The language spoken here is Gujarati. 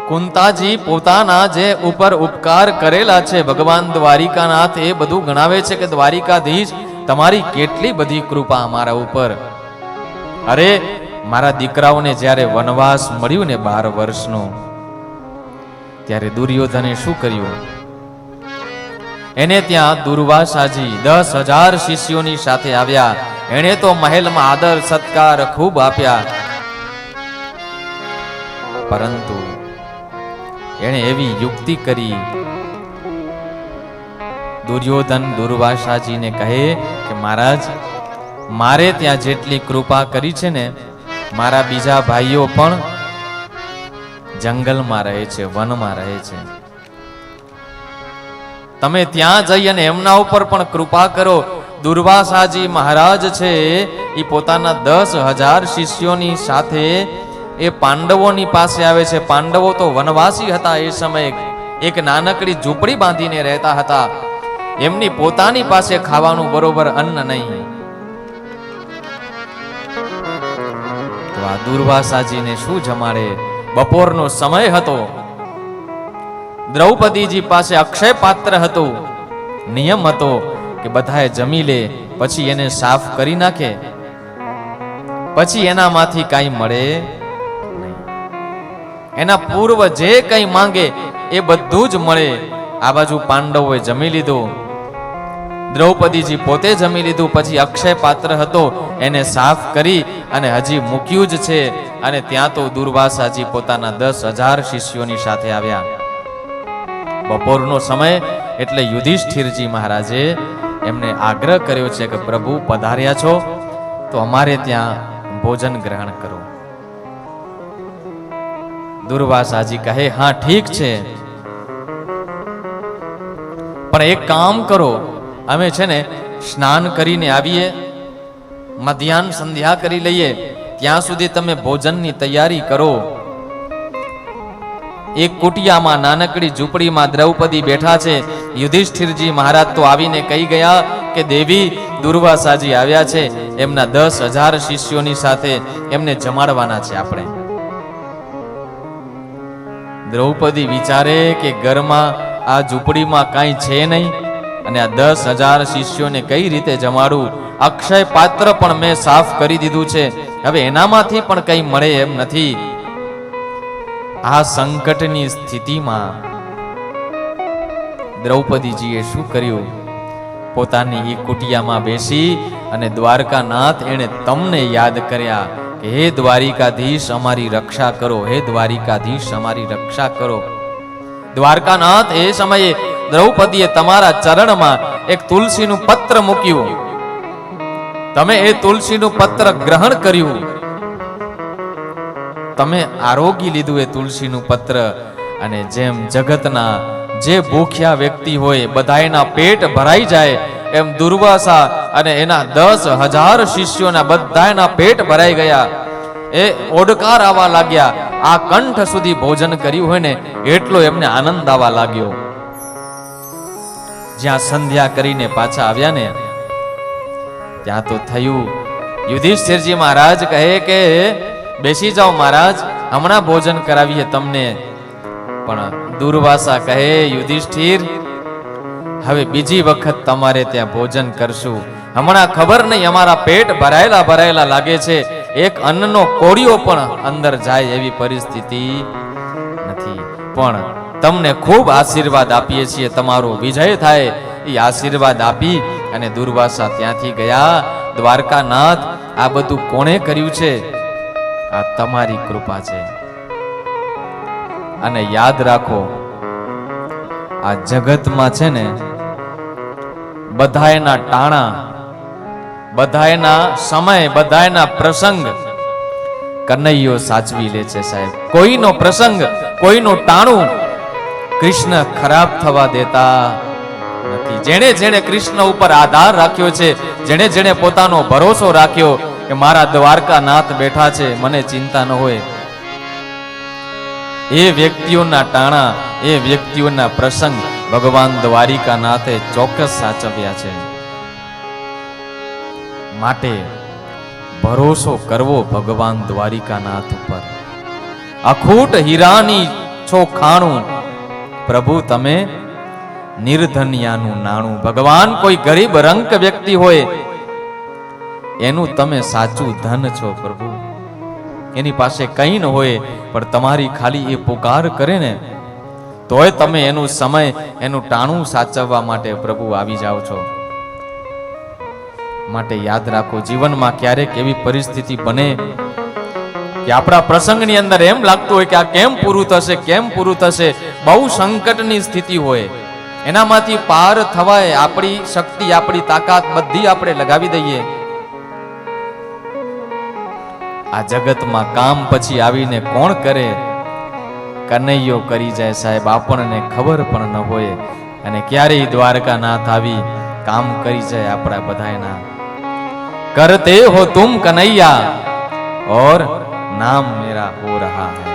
કુંતાજી પોતાના જે ઉપર ઉપકાર કરેલા છે ભગવાન દ્વારિકાનાથ એ બધું ગણાવે છે કે દ્વારિકાધીશ તમારી કેટલી બધી કૃપા અમારા ઉપર. અરે મારા દીકરાઓને જ્યારે વનવાસ મળ્યું ને 12 વર્ષનો, ત્યારે દુર્યોધને શું કર્યું? એને ત્યાં દુર્વાસાજી 10,000 શિષ્યોની સાથે આવ્યા. એણે તો મહેલમાં આદર સત્કાર ખૂબ આપ્યા, પરંતુ એણે એવી યુક્તિ કરી. દુર્યોધન દુર્વાસાજીને કહે કે મહારાજ, મારે ત્યાં જેટલી કૃપા કરી છે ને, મારા બીજા ભાઈઓ પણ જંગલમાં રહે છે, વનમાં રહે છે. તમે ત્યાં જઈ અને એમના ઉપર પણ કૃપા કરો. દુર્વાસાજી મહારાજ છે એ પોતાના 10,000 શિષ્યોની સાથે એ પાંડવોની પાસે આવે છે. પાંડવો તો વનવાસી હતા. એ સમયે એક નાનકડી ઝૂંપડી બાંધીને રહેતા હતા. એમની પોતાની પાસે ખાવાનું બરોબર અન્ન નહીં. તો આ દુર્વાસાજીને શું જમાડે? બપોરનો સમય હતો. દ્રૌપદીજી પાસે અક્ષય પાત્ર હતું. નિયમ હતો કે બધાએ જમી લે, પછી એને સાફ કરી નાખે, પછી એનામાંથી કાંઈ મળે નહીં. એના પૂર્વ જે કંઈ માંગે એ બધું જ મળે. આ બાજુ પાંડવોએ જમી લીધું, દ્રૌપદીજી પોતે જમી લીધું, પછી અક્ષય પાત્ર હતો એને સાફ કરી અને હજી મૂક્યું જ છે. અને ત્યાં તો દુર્વાસાજી પોતાના 10,000 શિષ્યોની સાથે આવ્યા. બપોરનો સમય એટલે યુધિષ્ઠિરજી મહારાજે એમને આગ્રહ કર્યો છે કે પ્રભુ પધાર્યા છો તો અમારે ત્યાં ભોજન ગ્રહણ કરો. દુર્વાસાજી કહે હા ઠીક છે, પણ એક કામ કરો, અમે છે ને સ્નાન કરીને આવીએ, મધ્યાહન સંધ્યા કરી લઈએ, ત્યાં સુધી તમે ભોજનની તૈયારી કરો. એક કુટિયામાં નાનકડી ઝૂંપડીમાં દ્રૌપદી બેઠા છે. યુધિષ્ઠિરજી મહારાજ તો આવીને કહી ગયા કે દેવી દુર્વાસાજી આવ્યા છે, એમના 10,000 શિષ્યોની સાથે એમને જમાડવાના છે આપણે. દ્રૌપદી વિચારે કે ઘરમાં આ ઝૂંપડીમાં કાંઈ છે નહીં અને આ 10,000 શિષ્યોને કઈ રીતે જમાડું? અક્ષય પાત્ર પણ મેં સાફ કરી દીધું છે, હવે એનામાંથી પણ કંઈ મળે એમ નથી. આ સંકટની સ્થિતિમાં દ્રૌપદીજીએ શું કર્યું? પોતાની એ કુટિયામાં બેસી અને દ્વારકાનાથ એણે તમને યાદ કર્યા કે હે દ્વારિકાધીશ અમારી રક્ષા કરો, હે દ્વારિકાધીશ અમારી રક્ષા કરો. દ્વારકાનાથ એ સમયે દ્રૌપદીએ તમારા ચરણમાં એક તુલસીનું પત્ર મૂક્યું. તમે એ તુલસીનું પત્ર ગ્રહણ કર્યું, તમે આરોગી લીધું એ તુલસીનું પત્ર. અને જેમ જગતના જે ભૂખ્યા વ્યક્તિ હોય બધાયના પેટ ભરાઈ જાય, એમ દુર્વાસા અને એના 10,000 શિષ્યોના બધાયના પેટ ભરાઈ ગયા. એ ઓડકાર આવવા લાગ્યા. આ કંઠ સુધી ભોજન કર્યું હોય ને એટલો એમને આનંદ આવવા લાગ્યો. જ્યાં સંધ્યા કરીને પાછા આવ્યા ને ત્યાં તો થયું, યુધિષ્ઠિરજી મહારાજ કહે કે બેસી જાઓ મહારાજ, હમણાં ભોજન કરાવીએ તમને. પણ દુર્વાસા કહે યુધિષ્ઠિર, હવે બીજી વખત તમારે ત્યાં ભોજન કરશું. હમણાં ખબર નહીં અમારા પેટ ભરાયેલા ભરાયેલા લાગે છે, એક અન્નનો કોળિયો પણ અંદર જાય એવી પરિસ્થિતિ નથી. પણ તમને ખૂબ આશીર્વાદ આપીએ છીએ, તમારો વિજય થાય એ આશીર્વાદ આપી અને દુર્વાસા ત્યાંથી ગયા. દ્વારકાનાથ આ બધું કોણે કર્યું છે? આ તમારી કૃપા છે. અને યાદ રાખો, આ જગતમાં છે ને બધાયના ટાણા, બધાયના સમય, બધાયના પ્રસંગ કનૈયો સાચવી લે છે સાહેબ. કોઈનો પ્રસંગ, કોઈનું ટાણું કૃષ્ણ ખરાબ થવા દેતા નથી. જેણે જેણે કૃષ્ણ ઉપર આધાર રાખ્યો છે, જેણે જેણે પોતાનો ભરોસો રાખ્યો કે મારા દ્વારકાનાથ બેઠા છે, મને ચિંતા ન હોય, એ વ્યક્તિઓના ટાણા, એ વ્યક્તિઓના પ્રસંગ ભગવાન દ્વારિકાનાથે ચોક્કસ સાચવ્યા છે. માટે ભરોસો કરવો ભગવાન દ્વારિકાનાથ ઉપર. અખૂટ હીરાની છો ખાણું. પ્રભુ તમે નિર્ધનિયાનું નાણું. ભગવાન કોઈ ગરીબ રંક વ્યક્તિ હોય એનું તમે સાચું ધન છો પ્રભુ. એની પાસે કંઈ ન હોય પણ તમારી ખાલી એ પુકાર કરે ને તોય તમે એનું સમય એનું ટાણું સાચવવા માટે પ્રભુ આવી જાઓ છો. માટે યાદ રાખો, જીવનમાં ક્યારેક એવી પરિસ્થિતિ બને કે આપણા પ્રસંગની અંદર એમ લાગતું હોય કે આ કેમ પૂરું થશે, કેમ પૂરું થશે. બહુ સંકટની સ્થિતિ હોય, એનામાંથી પાર થવાય આપણી શક્તિ, આપણી તાકાત બધી આપણે લગાવી દઈએ. આ જગતમાં કામ પછી આવીને કોણ કરે? કનૈયો કરી જાય સાહેબ, આપણને ખબર પણ ન હોય. અને ક્યારેય દ્વારકાનાથ આવી કામ કરી જાય આપણા બધાના. करते हो तुम कन्हैया और नाम मेरा हो रहा है.